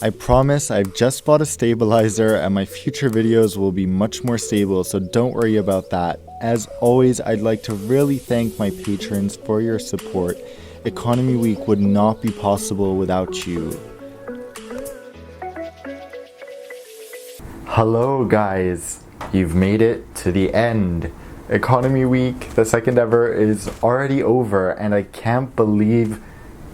I promise I've just bought a stabilizer and my future videos will be much more stable, so don't worry about that. As always, I'd like to really thank my patrons for your support. Economy Week would not be possible without you. Hello guys, you've made it to the end. Economy Week, the second ever, is already over and I can't believe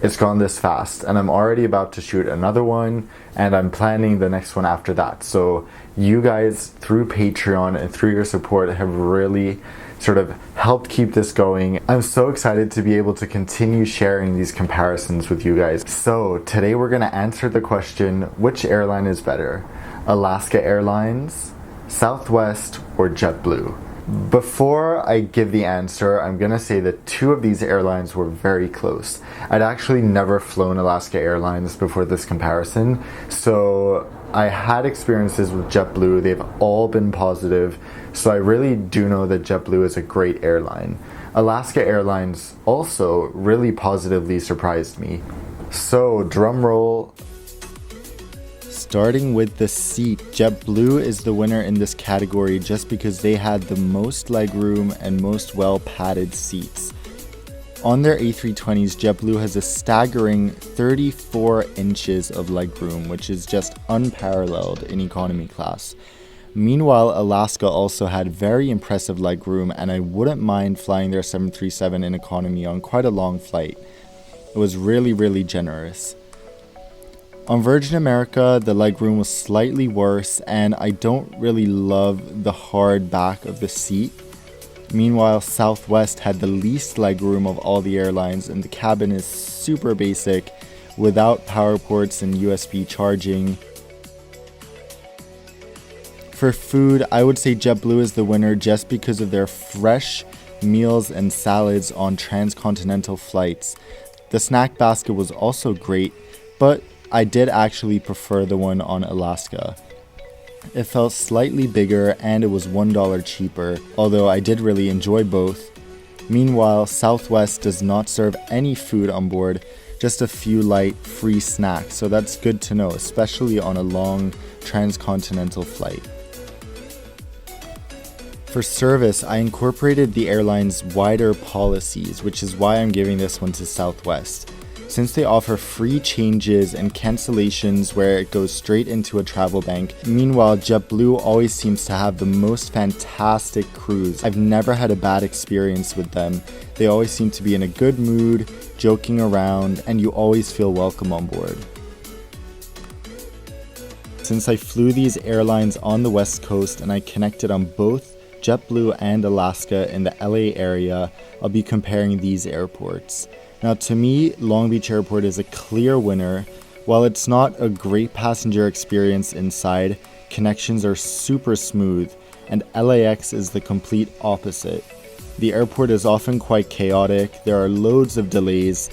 it's gone this fast, and I'm already about to shoot another one and I'm planning the next one after that. So you guys, through Patreon and through your support, have really sort of helped keep this going. I'm so excited to be able to continue sharing these comparisons with you guys. So today we're going to answer the question, which airline is better? Alaska Airlines, Southwest, or JetBlue? Before I give the answer, I'm gonna say that two of these airlines were very close. I'd actually never flown Alaska Airlines before this comparison, so I had experiences with JetBlue. They've all been positive, so I really do know that JetBlue is a great airline. Alaska Airlines also really positively surprised me. So, drum roll. Starting with the seat, JetBlue is the winner in this category just because they had the most legroom and most well-padded seats. On their A320s, JetBlue has a staggering 34 inches of legroom, which is just unparalleled in economy class. Meanwhile, Alaska also had very impressive legroom, and I wouldn't mind flying their 737 in economy on quite a long flight. It was really generous. On Virgin America, the legroom was slightly worse, and I don't really love the hard back of the seat. Meanwhile, Southwest had the least legroom of all the airlines, and the cabin is super basic, without power ports and USB charging. For food, I would say JetBlue is the winner just because of their fresh meals and salads on transcontinental flights. The snack basket was also great, but I did actually prefer the one on Alaska. It felt slightly bigger and it was $1 cheaper, although I did really enjoy both. Meanwhile, Southwest does not serve any food on board, just a few light, free snacks, so that's good to know, especially on a long transcontinental flight. For service, I incorporated the airline's wider policies, which is why I'm giving this one to Southwest. Since they offer free changes and cancellations where it goes straight into a travel bank. Meanwhile, JetBlue always seems to have the most fantastic crews. I've never had a bad experience with them. They always seem to be in a good mood, joking around, and you always feel welcome on board. Since I flew these airlines on the West Coast and I connected on both JetBlue and Alaska in the LA area, I'll be comparing these airports. Now, to me, Long Beach Airport is a clear winner. While it's not a great passenger experience inside, connections are super smooth, and LAX is the complete opposite. The airport is often quite chaotic, there are loads of delays,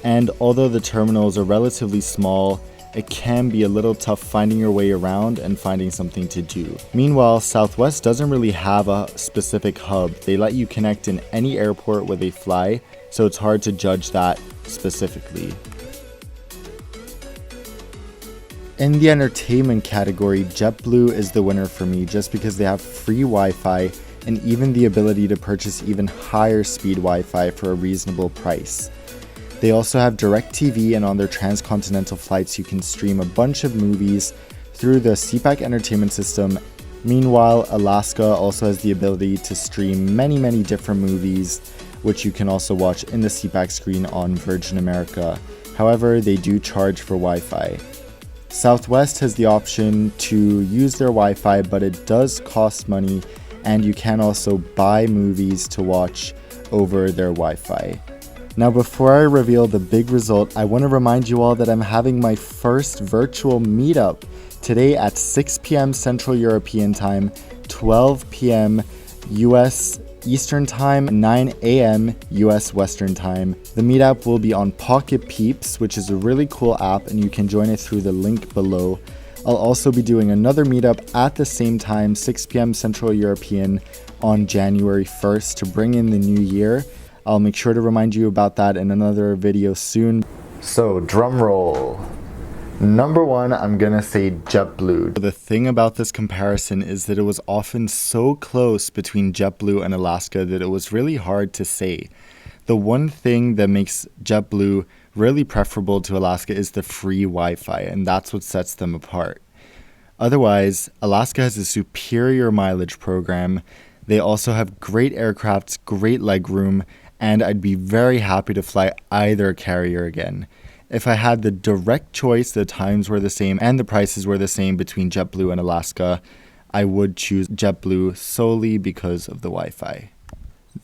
and although the terminals are relatively small, it can be a little tough finding your way around and finding something to do. Meanwhile, Southwest doesn't really have a specific hub. They let you connect in any airport where they fly, so it's hard to judge that specifically. In the entertainment category, JetBlue is the winner for me just because they have free Wi-Fi and even the ability to purchase even higher speed Wi-Fi for a reasonable price. They also have DirecTV, and on their transcontinental flights you can stream a bunch of movies through the CPAC entertainment system. Meanwhile, Alaska also has the ability to stream many different movies, which you can also watch in the CPAC screen on Virgin America. However, they do charge for Wi-Fi. Southwest has the option to use their Wi-Fi, but it does cost money, and you can also buy movies to watch over their Wi-Fi. Now, before I reveal the big result, I want to remind you all that I'm having my first virtual meetup today at 6 p.m. Central European Time, 12 p.m. US Eastern Time, 9 a.m. US Western Time. The meetup will be on Pocket Peeps, which is a really cool app, and you can join it through the link below. I'll also be doing another meetup at the same time, 6 p.m. Central European, on January 1st to bring in the new year. I'll make sure to remind you about that in another video soon. So, drum roll. Number one, I'm gonna say JetBlue. The thing about this comparison is that it was often so close between JetBlue and Alaska that it was really hard to say. The one thing that makes JetBlue really preferable to Alaska is the free Wi-Fi, and that's what sets them apart. Otherwise, Alaska has a superior mileage program. They also have great aircrafts, great legroom, and I'd be very happy to fly either carrier again. If I had the direct choice, the times were the same and the prices were the same between JetBlue and Alaska, I would choose JetBlue solely because of the Wi-Fi.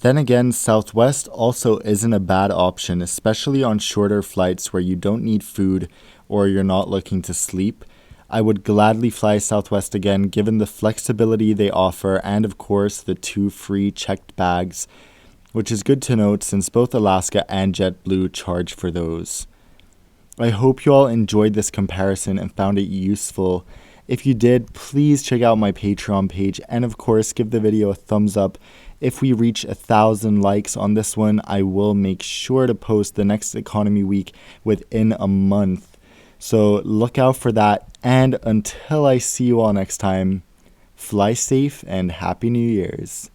Then again, Southwest also isn't a bad option, especially on shorter flights where you don't need food or you're not looking to sleep. I would gladly fly Southwest again given the flexibility they offer and of course the 2 free checked bags, which is good to note since both Alaska and JetBlue charge for those. I hope you all enjoyed this comparison and found it useful. If you did, please check out my Patreon page and of course give the video a thumbs up. If we reach 1,000 likes on this one, I will make sure to post the next economy week within a month. So look out for that, and until I see you all next time, fly safe and Happy New Year's.